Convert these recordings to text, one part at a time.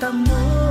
matatamo.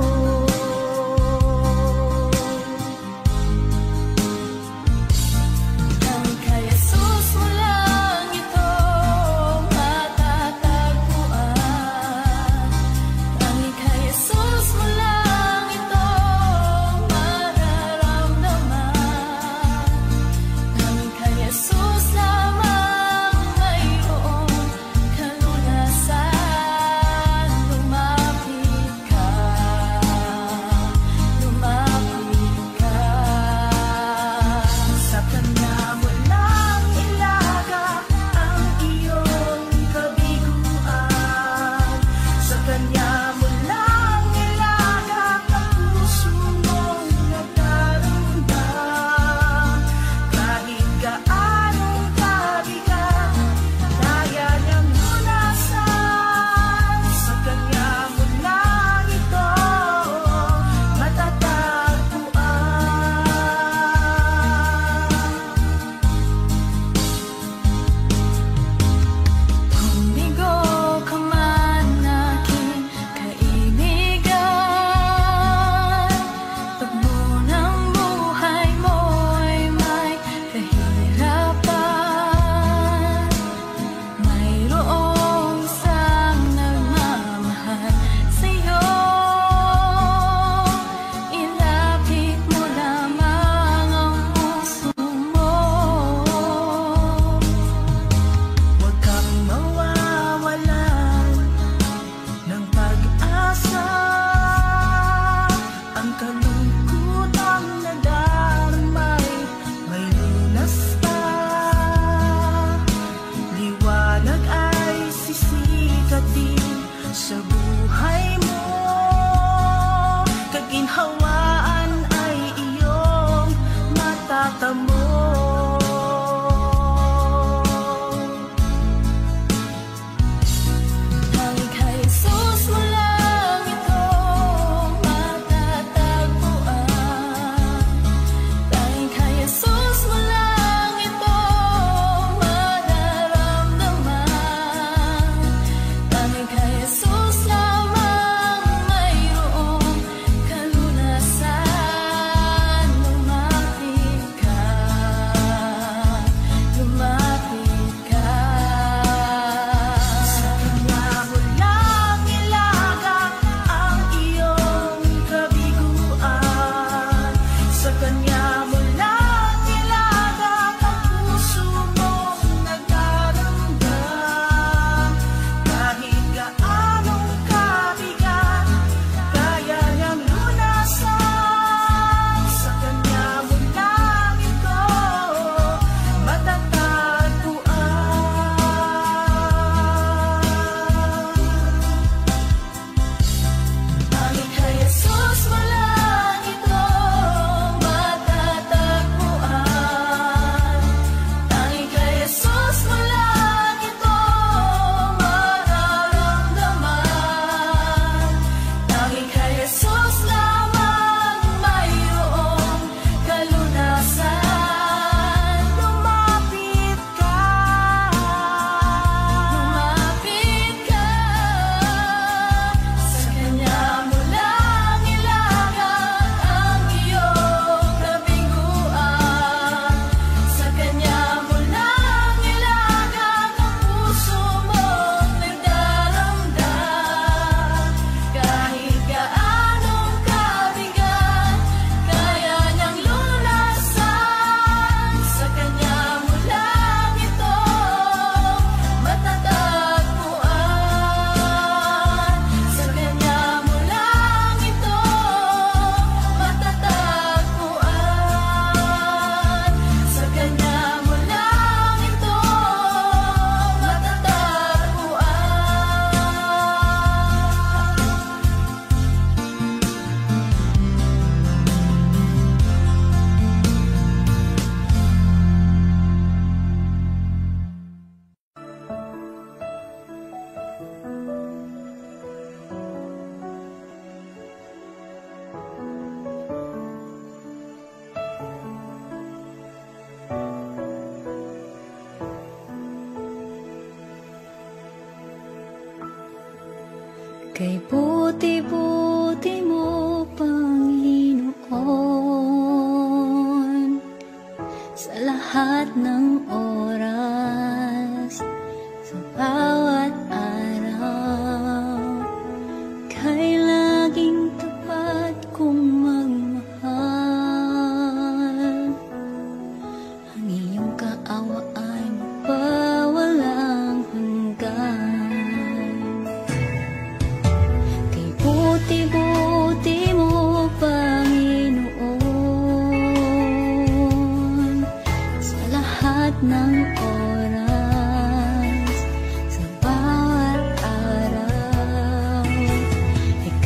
Kay buti-buti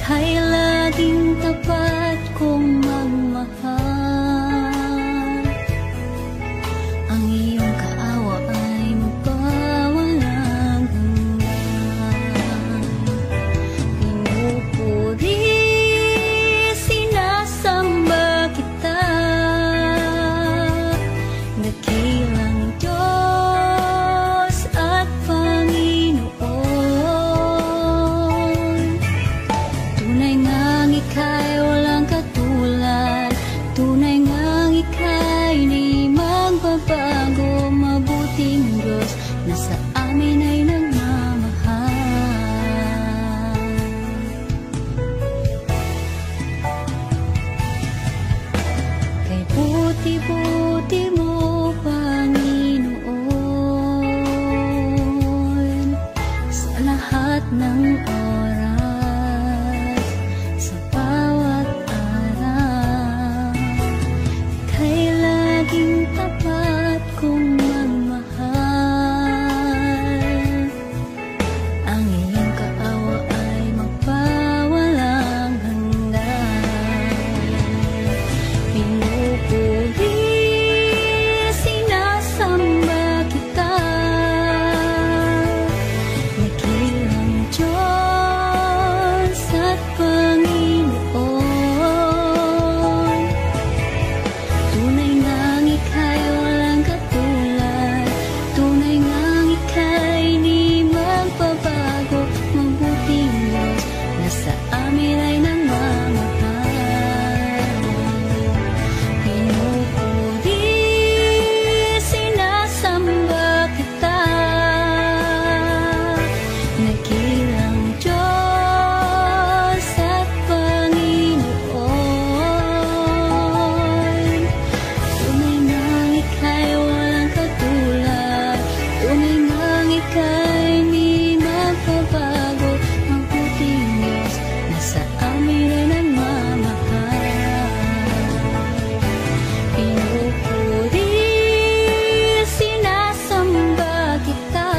Ika'y laging tapat kong magmahal. Ang iyong kaawa ay magpawalang hanggan. Pinupuri, sinasamba kita, dakilang Diyos at Panginoon. Tunay ngang ika'y walang katulad, tunay ngang ika'y di magbabago. Mabuting Diyos na sa amin ay nagmamahal. Kay buti-buti mo, Panginoon, sa lahat ng oras, sa bawat araw. Ika'y laging tapat kong magmahal. Ang iyong kaawa ay magpawalang hanggan. Pinupuri, sinasamba kita, dakilang Diyos at Panginoon. Tunay ngang ika'y walang katulad, tunay ngang ika'y di magbabago. Mabuting Diyos na sa amin ay nagmamahal. Pinupuri, sinasamba kita, dakilang Diyos at Panginoon. Tunay ngang ika'y walang katulad, tunay ngang ika'y di magbabago. Mabuting Diyos na sa amin ay nagmamahal. Pinupuri, sinasamba kita,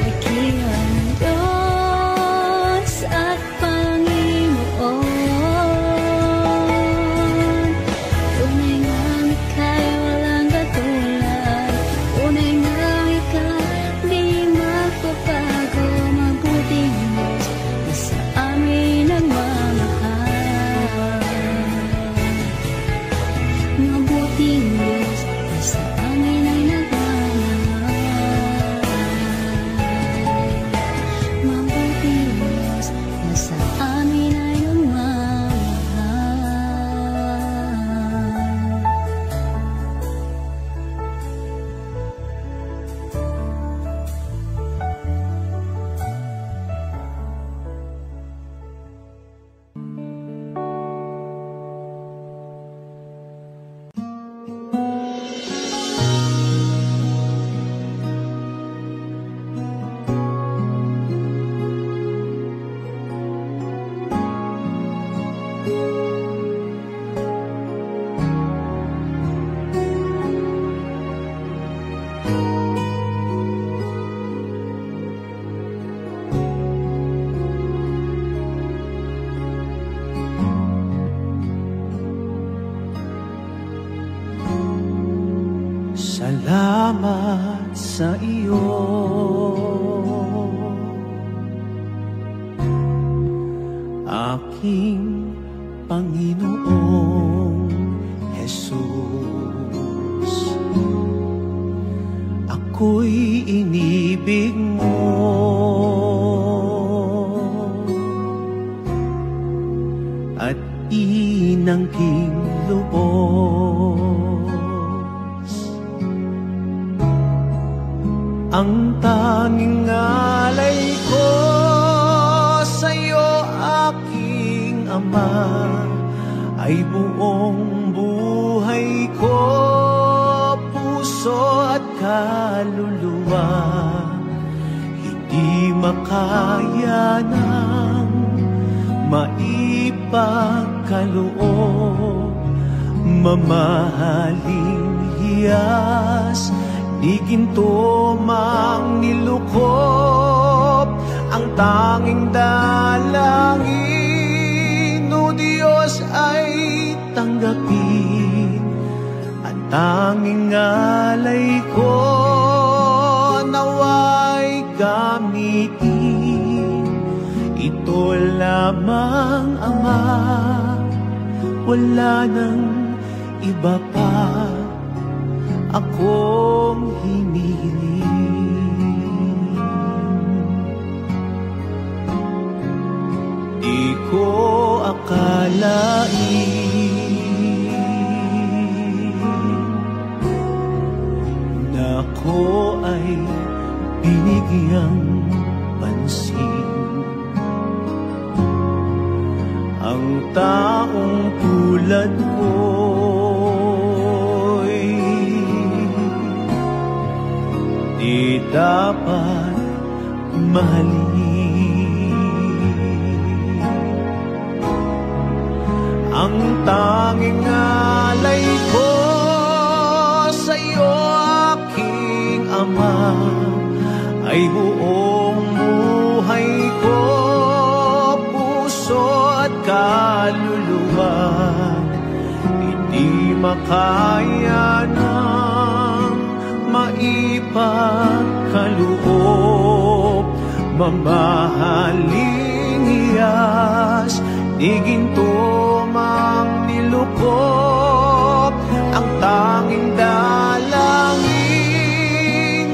dakilang Diyos at Panginoon. Tunay ngang ika'y walang katulad, tunay ngang ika'y di magbabago. Mabuting Diyos na sa amin nagmamahal. Mabuting Diyos na sa amin ay nagmamahal. Mabuting Diyos na sa amin ay Salamat sa iyo, aking Panginoong Jesus. Ako'y inibig mo at inangking lubos. Ang tanging alay ko sa'yo, aking Ama, ay buong buhay ko, puso at kaluluwa. Hindi makaya ng maipagkaloob, mamahaling hiyas ni ginto mang nilukop. Ang tanging tanging alay ko naway gamitin. Ito lamang, Ama, wala nang iba pa akong hinihiling. Di ko akalain na ako ay binigyang pansin. Ang taong tulad ko'y di dapat mahalin. Ang tanging alay ko sa'yo, aking Ama, ay buong buhay ko, puso at kaluluwa. Hindi makaya ng maipagkaloob, mamahaling hiyas, di ginto mang nilukop. Ang tanging dalangin,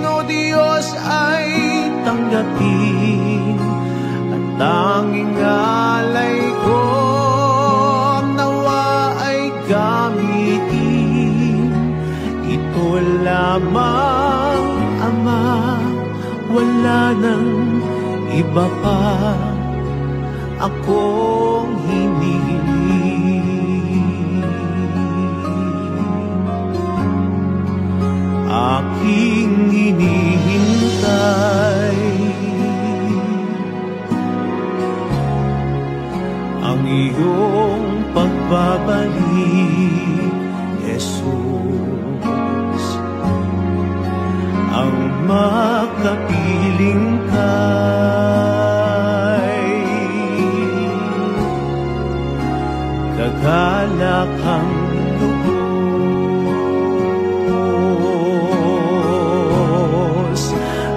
O Diyos, ay tanggapin. At tanging alay ko nawa ay gamitin. Ito lamang, Ama, wala nang iba pa akong hinihiling. Aking hinihintay ang iyong pagbabalik, Jesus. Ang makapiling kay kagalakang lubos.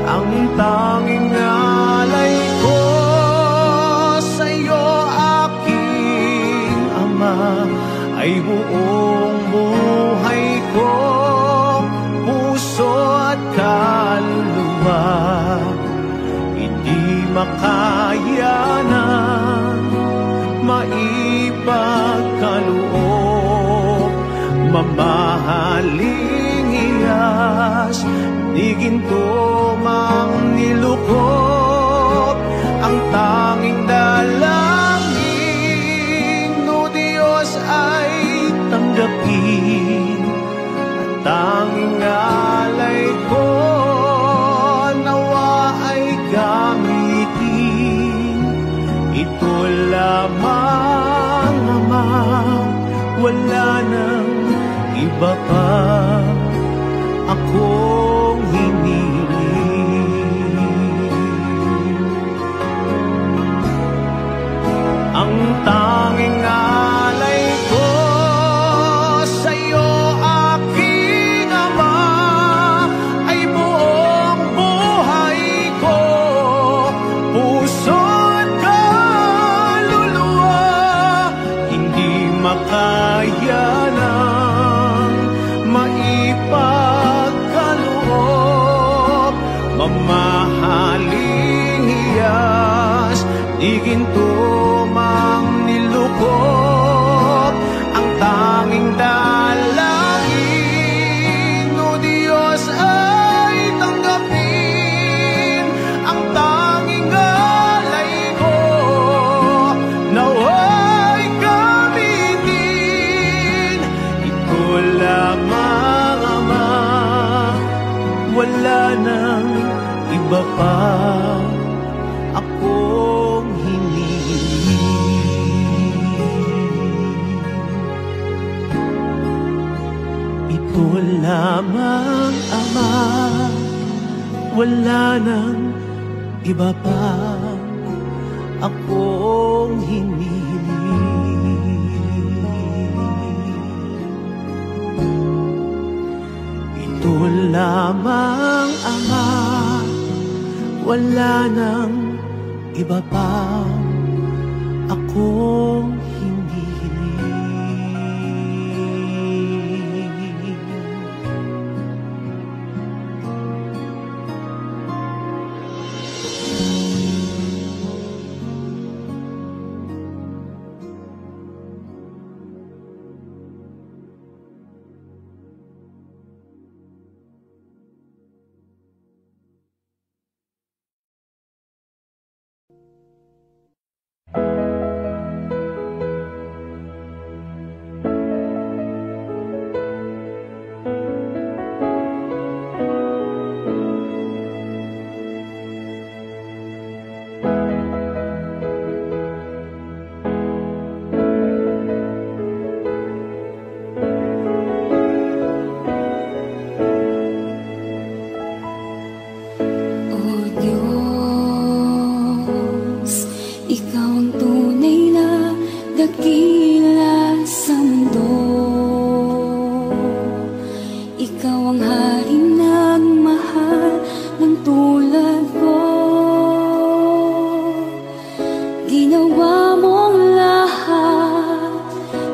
Ang tanging alay ko sa'yo, aking Ama, ay buong buhay ko, puso at kaluluwa. Hindi makaya na maipagkaloob, mamahaling hiyas, di ginto mang nilukop. Ang tanging dalangin, O Diyos, ay tanggapin. At tanging alay ko nawa ay gamitin. Ito lamang, Ama, wala nang iba pa akong hinihiling. Ang tanging alay ko sa'yo, aking Ama, ay buong buhay ko, puso at kaluluwa. Hindi makaya ng maipagkaloob, mamahaling hiyas, di ginto mang nilukop. Ang tanging dalangin, O Diyos, ay tanggapin. Ang tanging alay ko naway gamitin. Ito lamang, Ama, wala nang iba pa akong hinihiling. Ito lamang, Ama, wala nang iba pa akong hinihiling. lamang Ama, wala nang iba pa akong hindi hiling.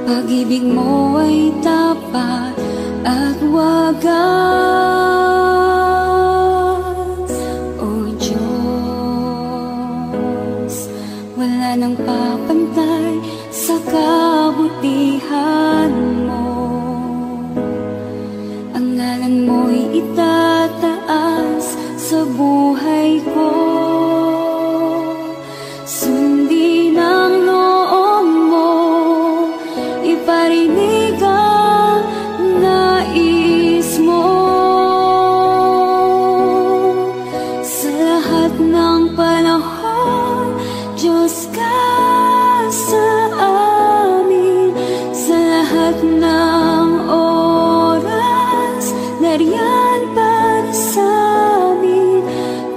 Pag-ibig mo ay tapat at wagas. O Diyos, wala nang papantay sa kabutihan mo. Ang ngalan mo'y itataas sa buhay ko. Sundin ang loob mo, iparinig ang nais mo. Sa lahat ng panahon, Diyos ka sa amin. Sa lahat ng oras, nariyan para sa amin.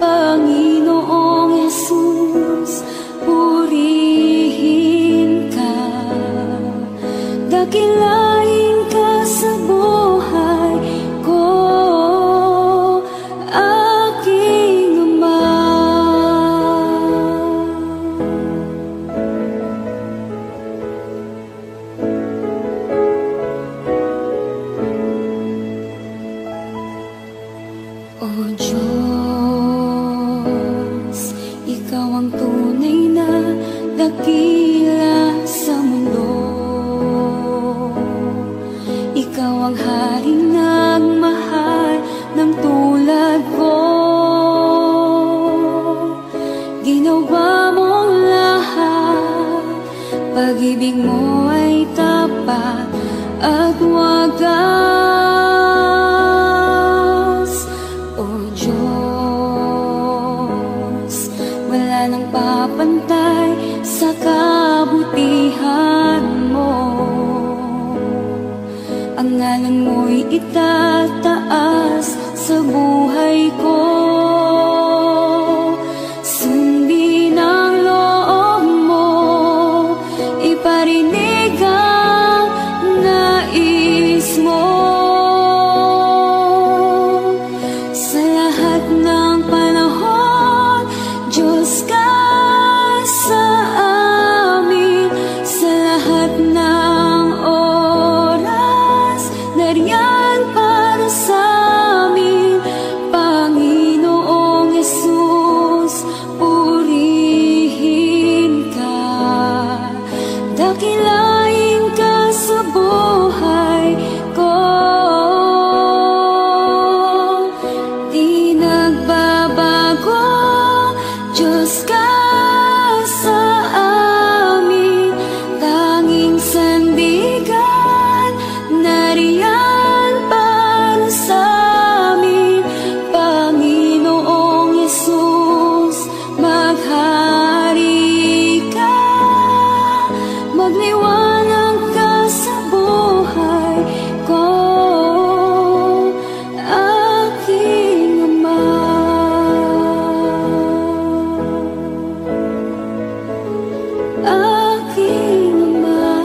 Panginoong Jesus, purihin ka. Dakilain ka sa buhay ko, aking Ama. O Diyos, ikaw ang tunay na dakila sa mundo. Ikaw ang haring nagmahal ng tulad ko. Ginawa mong lahat, pag-ibig mo ay tapat at wagas. O Diyos, wala nang papantay sa kabutihan mo. Ang ngalan mo'y itataas sa buhay ko. Sundin ang loob mo, iparinig ang nais mo. Sa lahat ng panahon, Diyos ka sa amin. Sa lahat ng oras, nariyan para sa amin. Panginoong Jesus, purihin ka. Dakilain ka sa buhay ko. Di nagbabago, Diyos ka sa amin. Tanging sandigan, nariyan para sa amin. Panginoong Jesus, maghari ka. Magliwanag ka sa buhay ko, aking Ama. Aking Ama.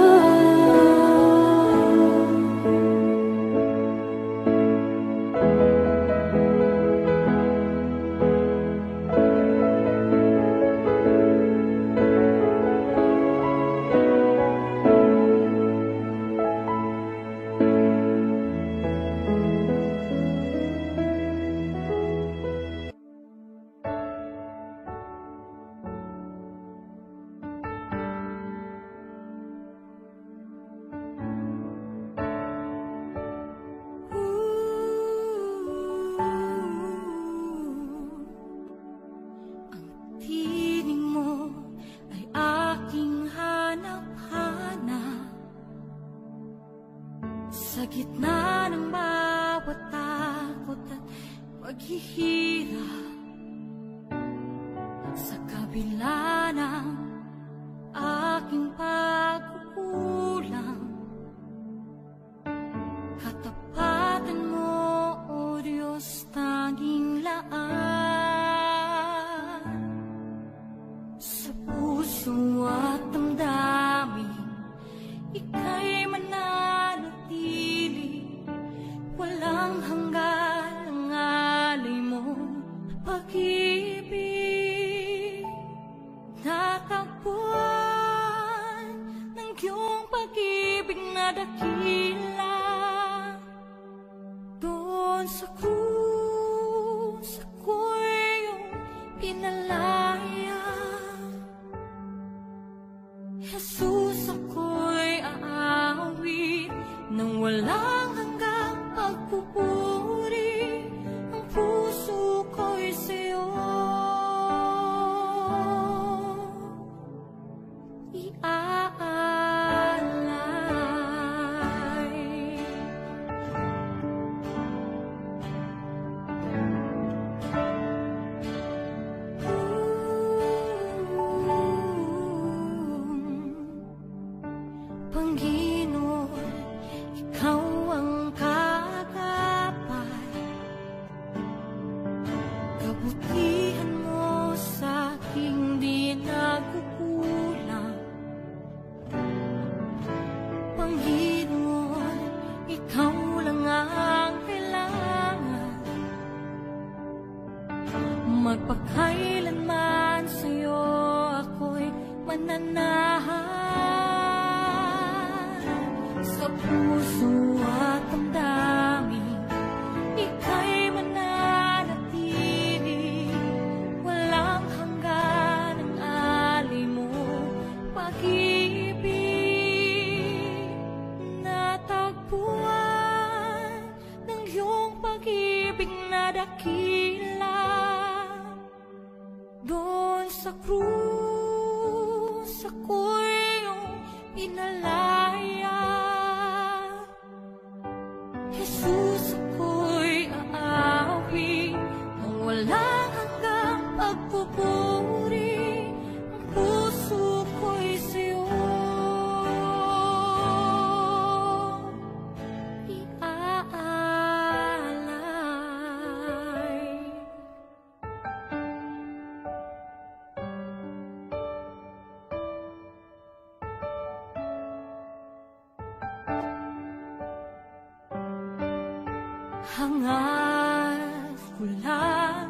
Sa gitna ng bawat takot at paghihirap, sa kabila ng aking pagkukulang, katapatan mo, O Diyos, tanging laan. Sa puso at damdamin, ika'y mananatili, walang hanggan ang alay mo, pag-ibig. Natagpuan ng iyong pag-ibig na dakila, doon sa krus ako'y iyong pinalaya. Jesus, ako'y aawit nang walang hanggang pagpupuri, ang puso ko'y sa'yo iaalay. Panginoon, ikaw ang kagapay, kabutihan mo sa aking di nagkukulang. Panginoon, ikaw lang ang kailangan, magpakailanman sa'yo ako'y mananahan. Sa puso at damdamin, ika'y mananatili, walang hanggan ang alay mo, pag-ibig. Natagpuan ng iyong pag-ibig na dakila, doon sa krus ako'y iyong pinalaya. Jesus, ako'y aawit nang walang hanggang pagpupuri, ang puso ko'y sa'yo iaalay. Hangad ko lang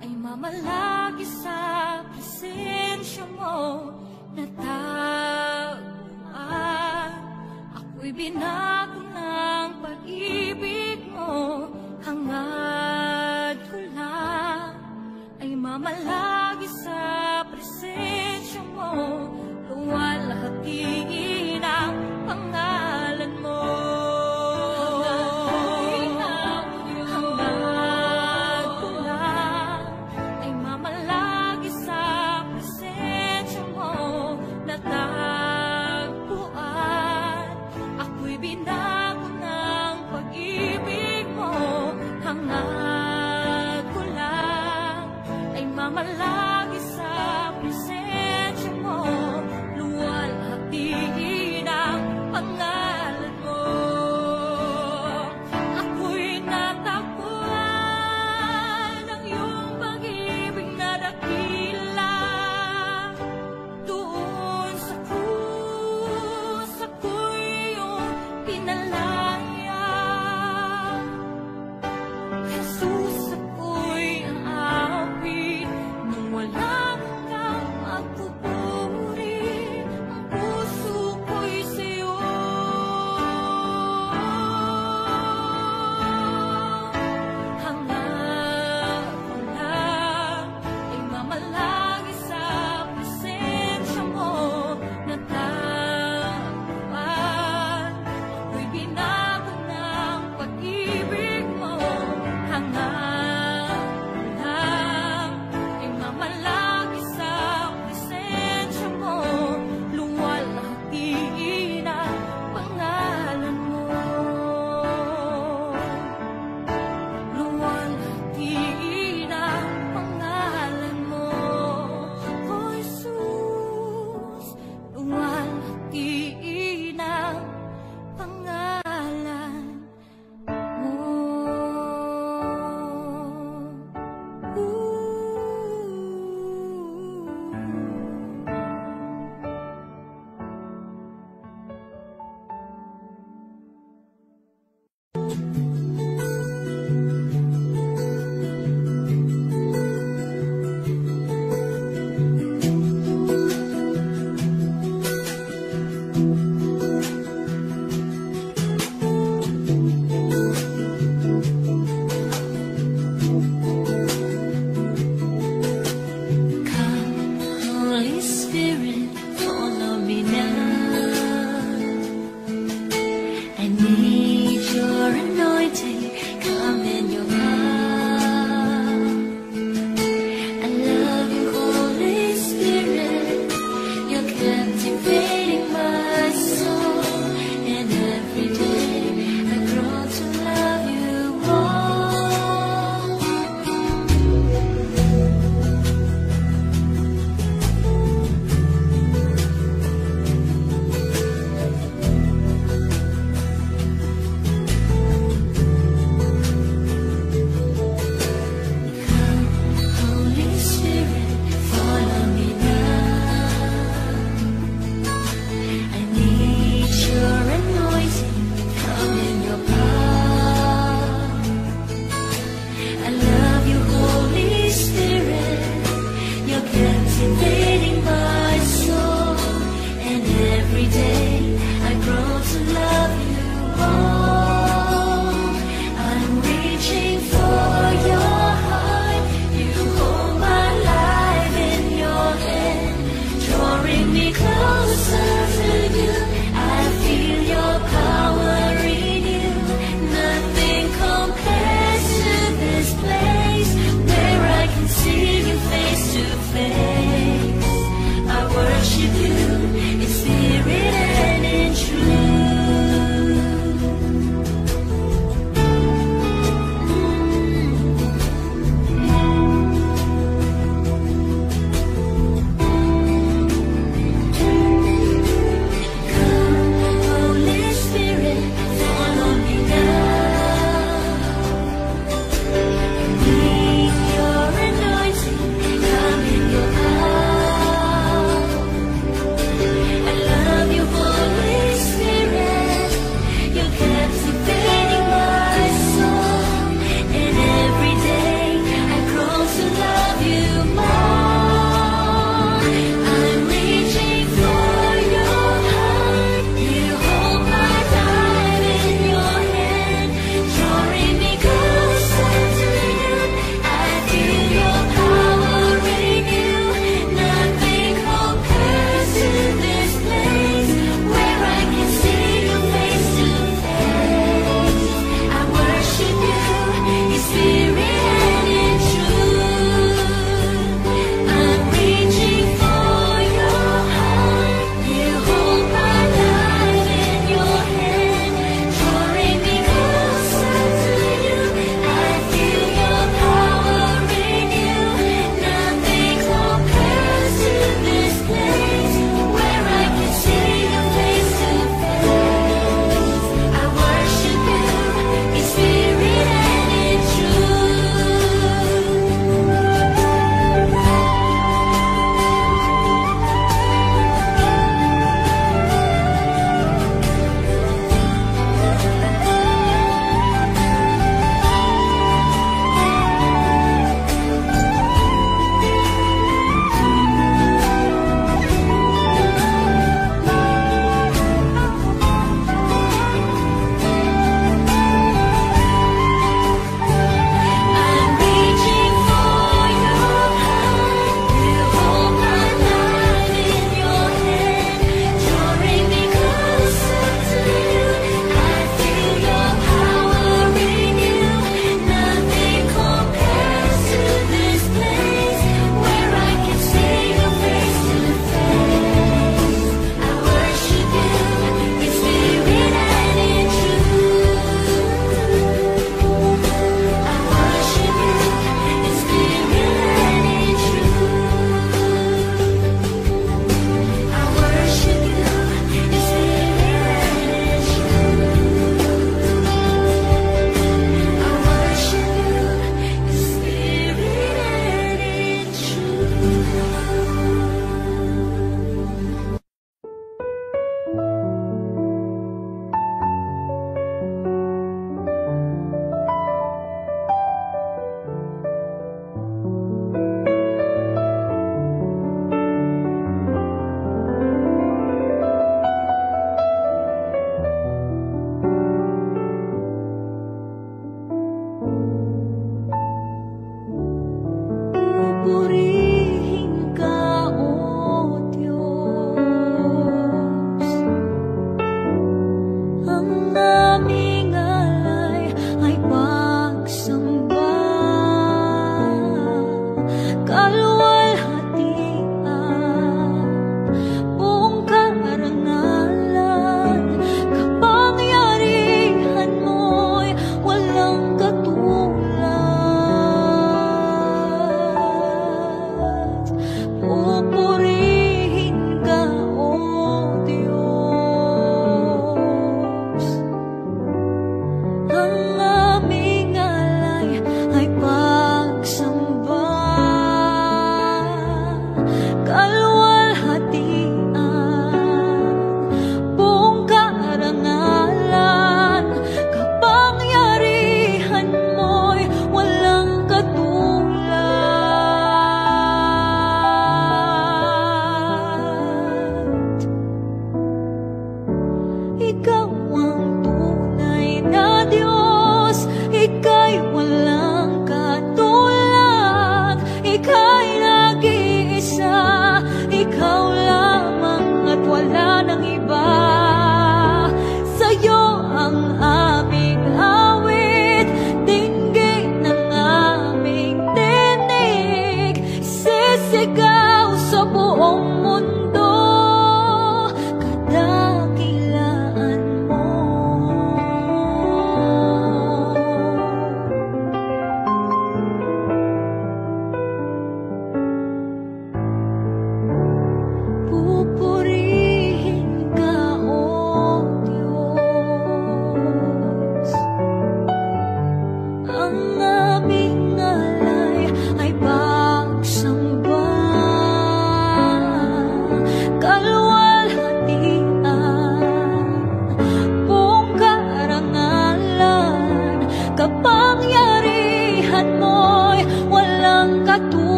ay mamalagi sa presensya mo, natagpuan ako'y binago ng pag-ibig mo. Hangad ko lang ay mamalagi sa presensya mo, luwalhatiin ang pangalan mo. Hangad ko lang ay mamalagi sa presensya mo,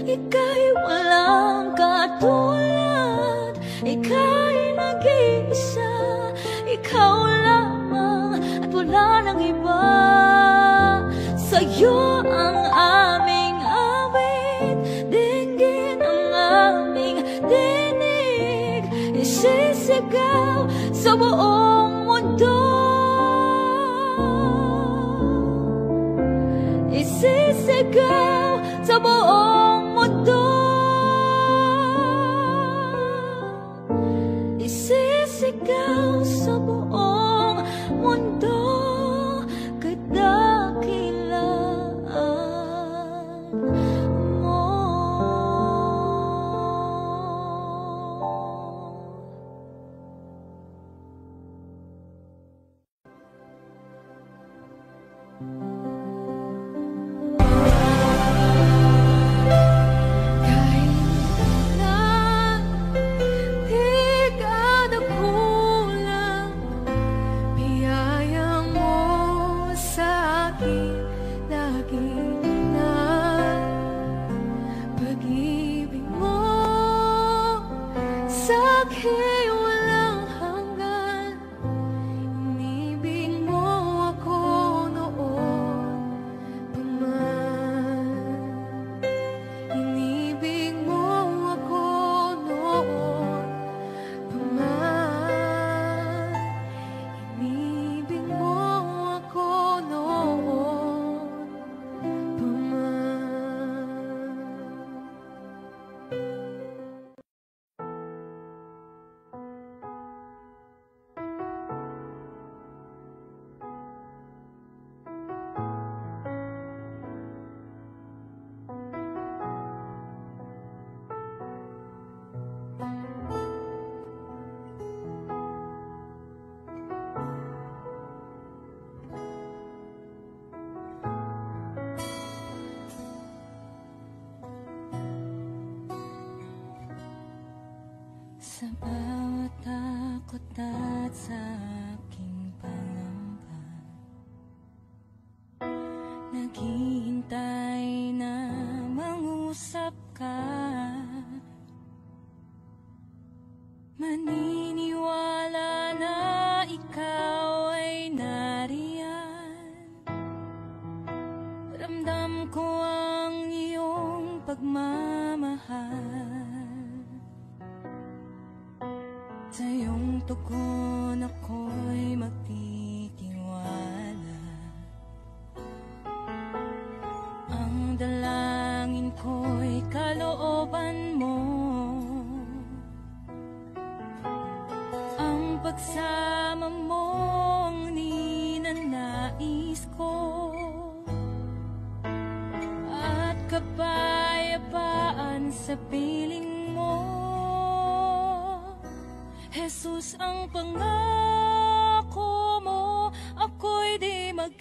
ika'y walang katulad, ika'y nag-iisa, ikaw lamang at wala nang iba. Sa'yo ang aming awit, dinggin ang aming dinig, isisigaw sa buong mundo, isisigaw sa buong mundo, isisigaw sa buong mundo, kadakilaan mo. Sa bawat takot at sa aking pangamba, naghihintay na mangusap ka. Maniniwala na ikaw ay nariyan. Ramdam ko ang iyong pagmamahal. Sa iyong tugon ako'y magtitiwala. Ang dalangin ko'y kalooban mo. Ang pagsama mo ang ninanais ko. At kapayapaan sa piling mo. Jesus, ang pangako mo, ako'y di mag-isa,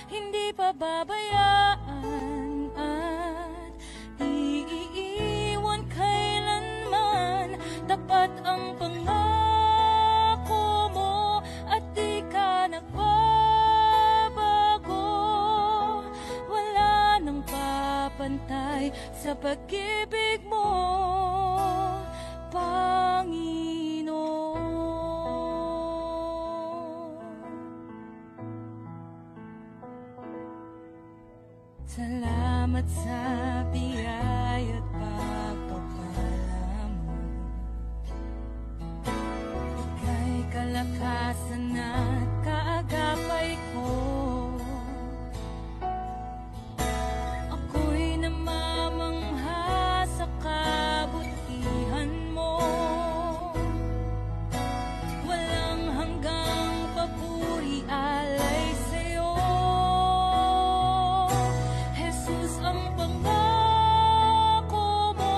hindi pababayaan at di iiwan kailanman. Tapat ang pangako mo at di ka nagbabago. Wala nang papantay sa pag-ibig mo, Panginoon. Salamat sa biyaya at pagpapala mo. Ika'y kalakasan at kaagapay ko. Ako'y namamangha sa kabutihan mo. Walang hanggang papuri alay sa'yo. Jesus, ang pangako mo,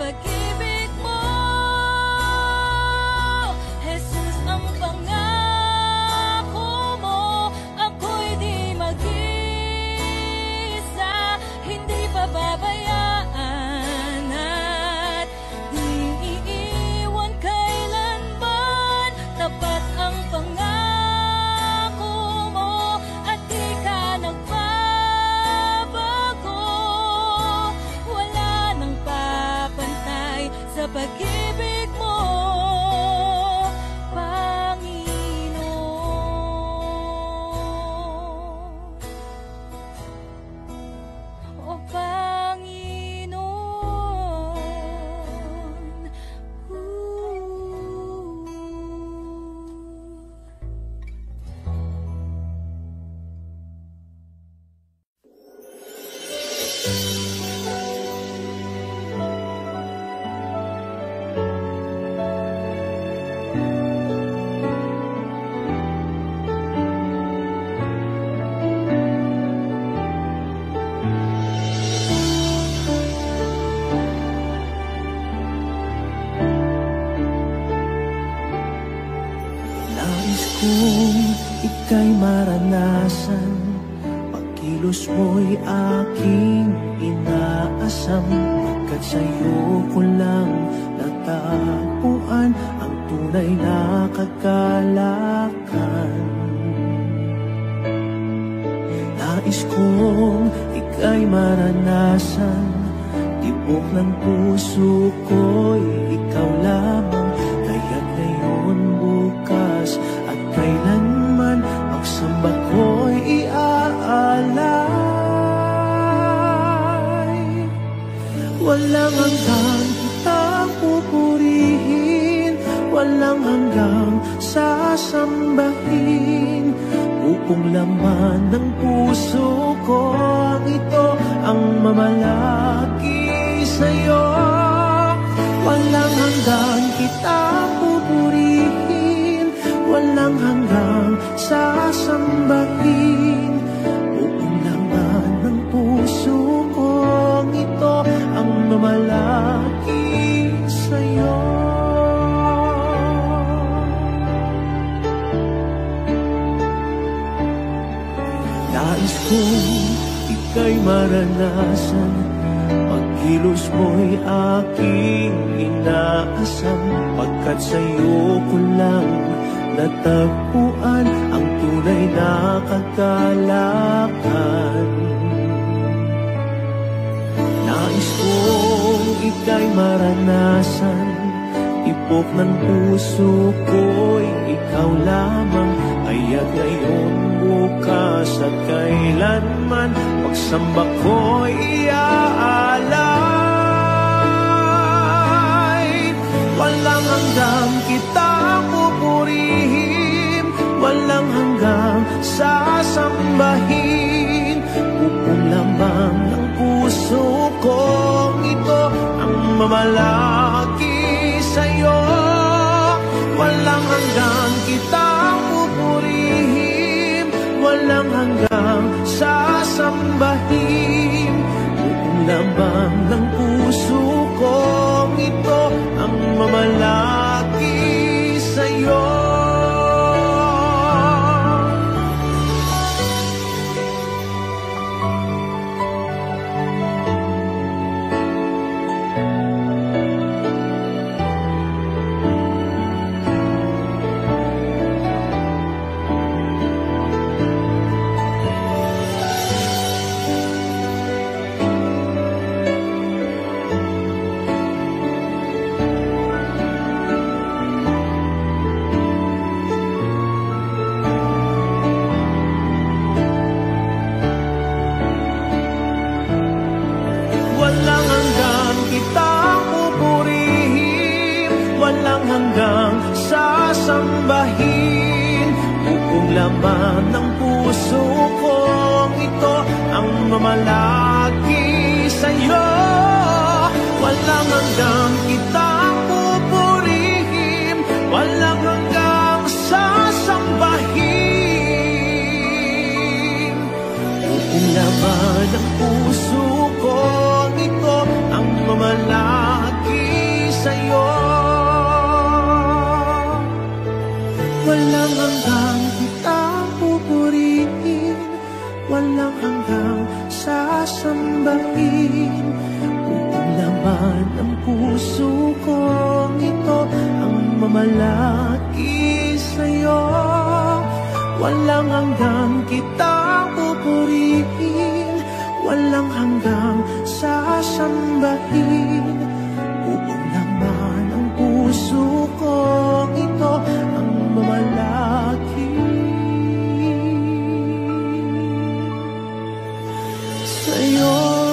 pag-ibig mo. Jesus, ang pangako mo, ako'y di mag-isa, hindi pababayaan at di iiwan kailanman. Tapat ang pangako mo at di ka nagbabago. Wala nang papantay sa pag-ibig mo, Panginoon. O Panginoon. Nais kong ika'y maranasan, pagkilos mo'y aking inaasam. Pagkat sa'yo ko lang natagpuan ang tunay na kagalakan. Nais kong ika'y maranasan, tibok ng puso ko'y ikaw lamang. Kaya't ngayon, bukas at kailanman, pagsamba ko'y iaalay. Walang hanggang kitang pupurihin, walang hanggang sasambahin. Upong laman ng puso ko ang ito ang mamalaki sa'yo. Walang hanggang kitang pupurihin, walang hanggang sasambahin. Buong laman ng puso ko ito ang mamalaki sa'yo. Nais kong ika'y maranasan, pagkilos mo'y aking inaasam. Pagkat sa'yo ko lang natagpuan ang tunay na kagalakan. Nais kong ika'y maranasan, tibok ng puso ko'y ikaw lamang. Kaya't ngayon, bukas at kailanman, pagsamba ko'y iaalay. Walang hanggang kitang pupurihin, walang hanggang sasambahin. Upong lamang ng puso ko ito ang mamalaki sa'yo. Walang hanggang kitang pupurihin, walang hanggang sasambahin. Upong lamang ng puso ko ito ang mamalaki sa'yo. Walang hanggang kitang pupurihin, walang hanggang sasambahin. Buong laman ng puso ko ito ang mamalaki sa'yo. Walang hanggang kitang pupurihin, walang hanggang sasambahin. Buong laman ng puso ko ito ang mamalaki laman ng puso kong ito ang mamalaki sa'yo. Walang hanggang kitang pupurihin, walang hanggang sasambahin. Buong laman ng puso kong ito ang mamalaki sa'yo.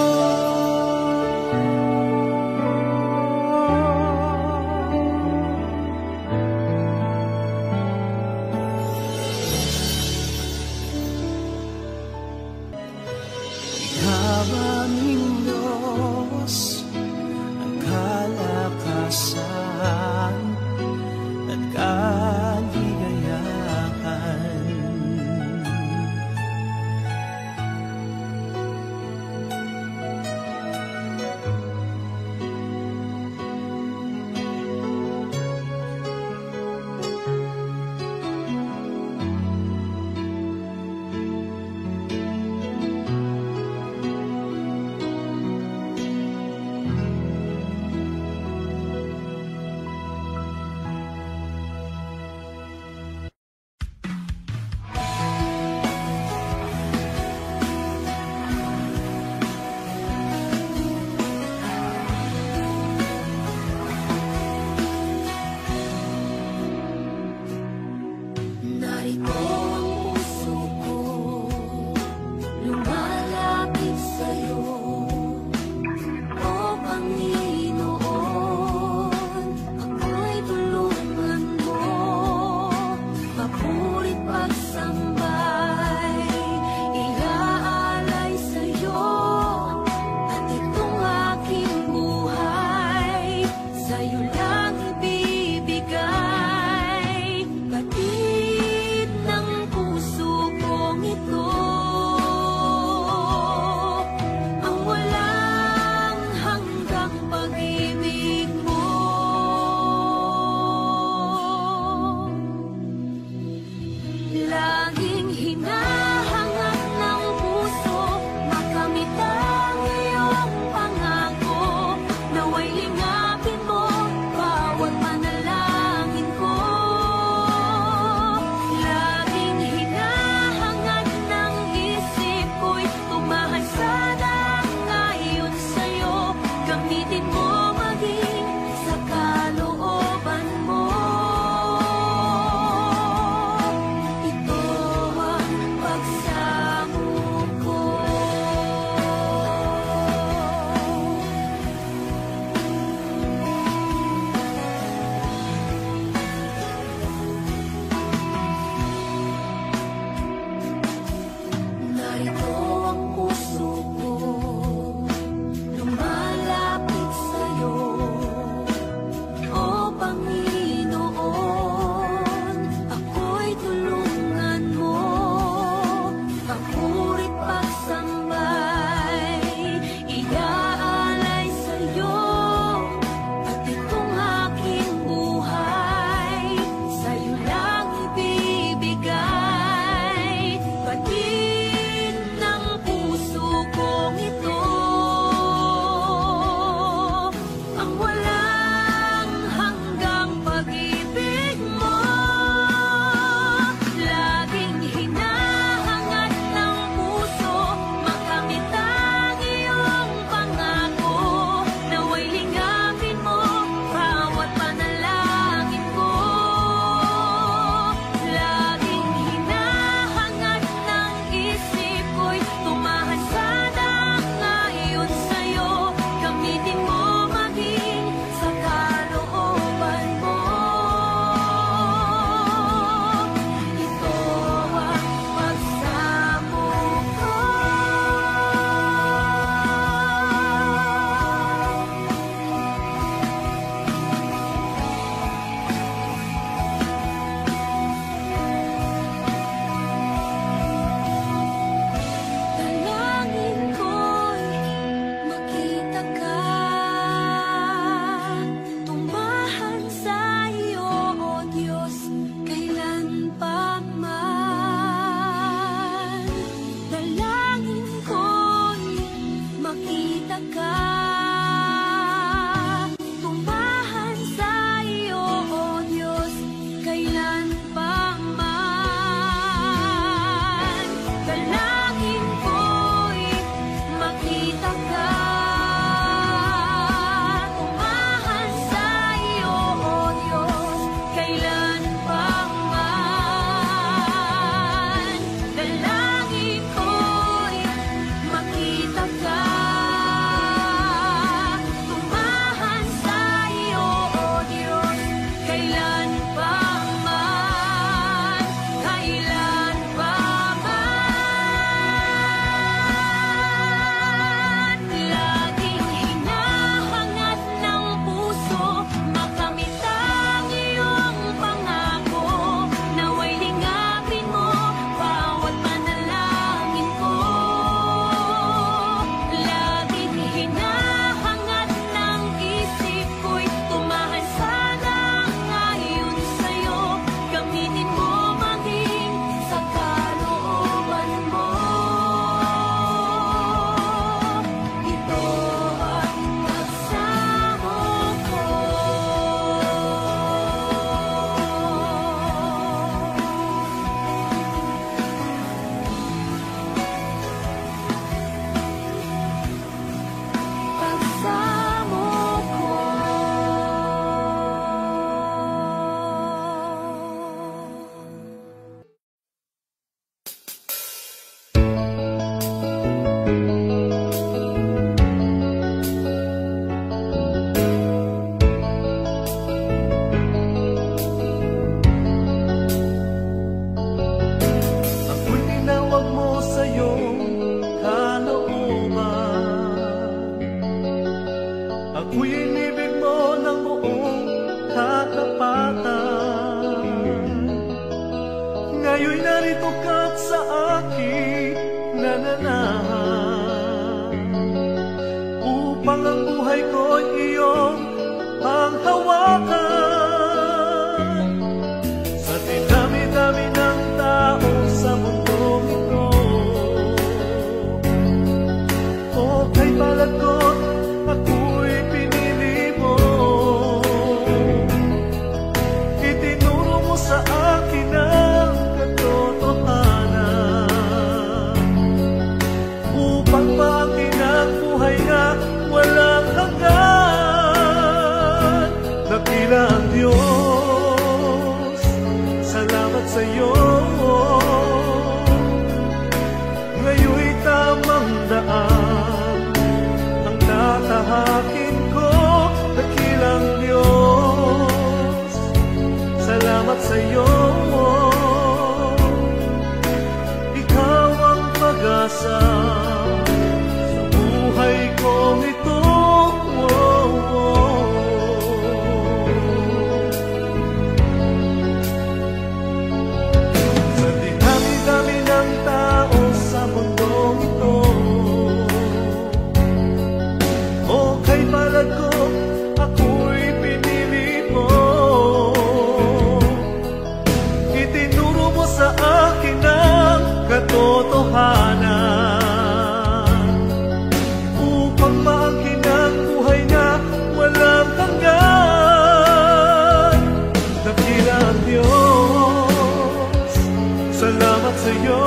inibig mo ng buong katapatan. Ngayon'y narito ka't sa aking nananahan, upang ang buhay ko'y iyong panghawakan. Sa dinami-dami ng tao sa mundong ito, o kay palagot ako'y pinili mo. Itinuro mo sa akin ang katotohanan, upang maakin ang buhay na walang hanggan. Dakila ang Diyos, salamat sa iyo. Ngayon'y tamang daan ang tatahakin ko. Dakilang Diyos, salamat sa iyo. Ikaw ang pag-asa sa buhay kong ito. Sa dinami-dami ng tao sa mundong ito, o kay palad ko ako'y pinili mo. Itinuro mo sa akin ang katotohanan, upang maakin ang buhay na walang hanggan. Dakila ang Diyos, salamat sa iyo.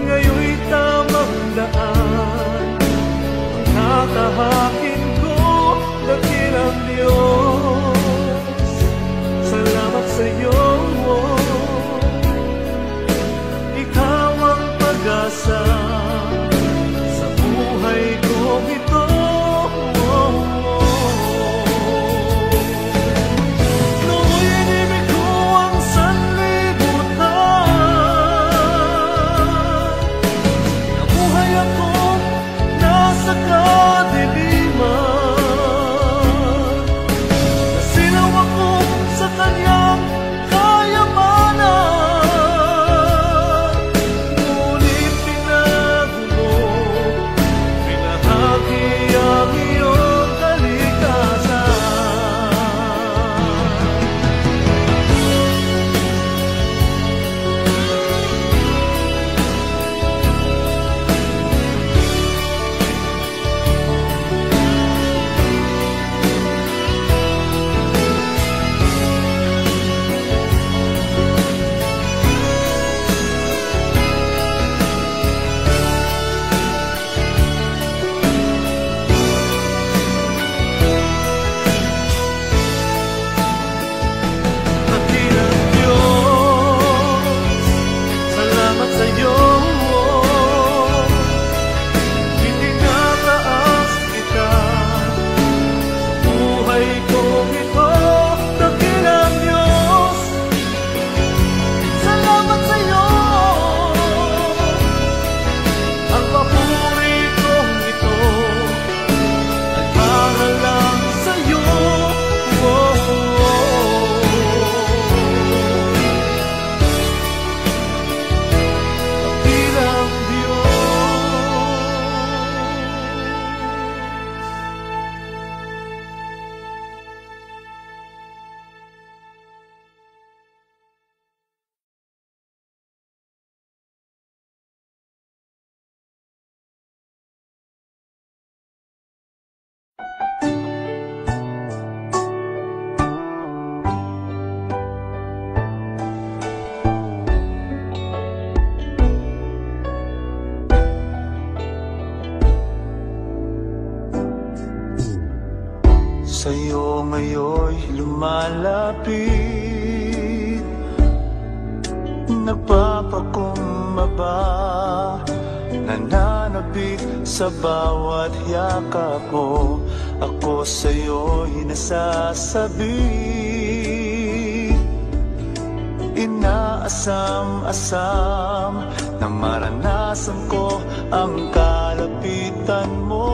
Ngayon'y tamang daan ang tatahakin ko. Dakilang Diyos, salamat sa iyo. Ikaw ang pag-asa sa buhay kong ito. Nooy inibig ko ang sanlibutan, nabuhay akong nasa kadiliman, nasilaw ako sa kanyang kayamanan. Ngunit pinago mo, pinahagi ang iyong kalikasan. Dakilang Diyos, salamat sa iyo. Itinataas kita sa buhay kong ito. Dakilang Diyos, salamat sa iyo. Ang papuri kong ito ay para lang sa iyo. Dakilang Sa'yo ngayon'y lumalapit, nagpapakumbaba, nananabik sa bawat yakap mo. Ako sa'yo'y nasasabi, inaasam-asam na maranasan ko ang kalapitan mo.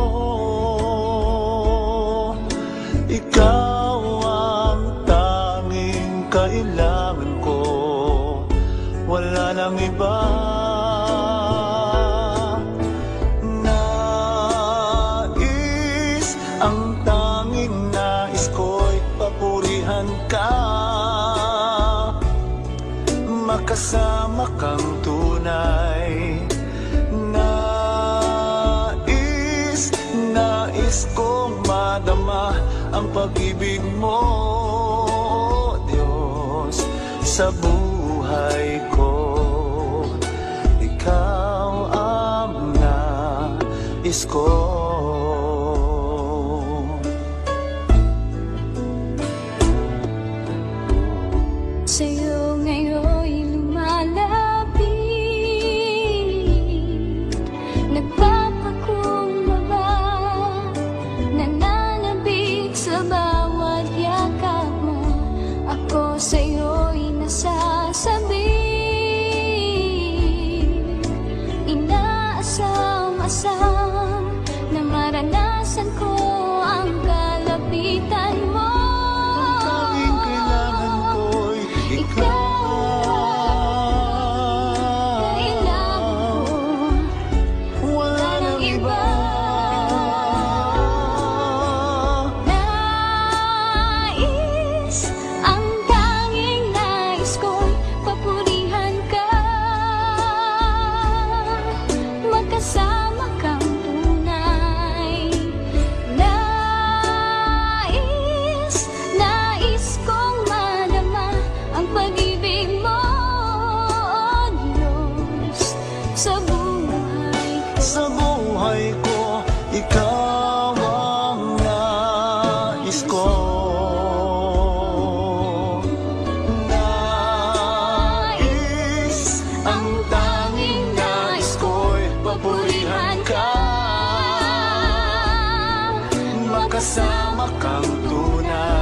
Makasama kang tunay. Nais kong madama ang pag-ibig mo, Diyos, sa buhay ko. Ikaw ang nais ko. Sa'yo ngayon'y lumalapit, nagpapakumbaba, nananabik sa bawat yakap mo. Ako sa'yo'y nasasabik, inaasam-asam na maranasan ko ang kalapitan mo. Kasama kang tunay. Nais kong madama ang pag-ibig mo, Diyos, sa buhay ko. Sa buhay ko, ikaw ang nais ko. Nais, ang tanging nais ko'y papurihan ka. Makasama kang tunay.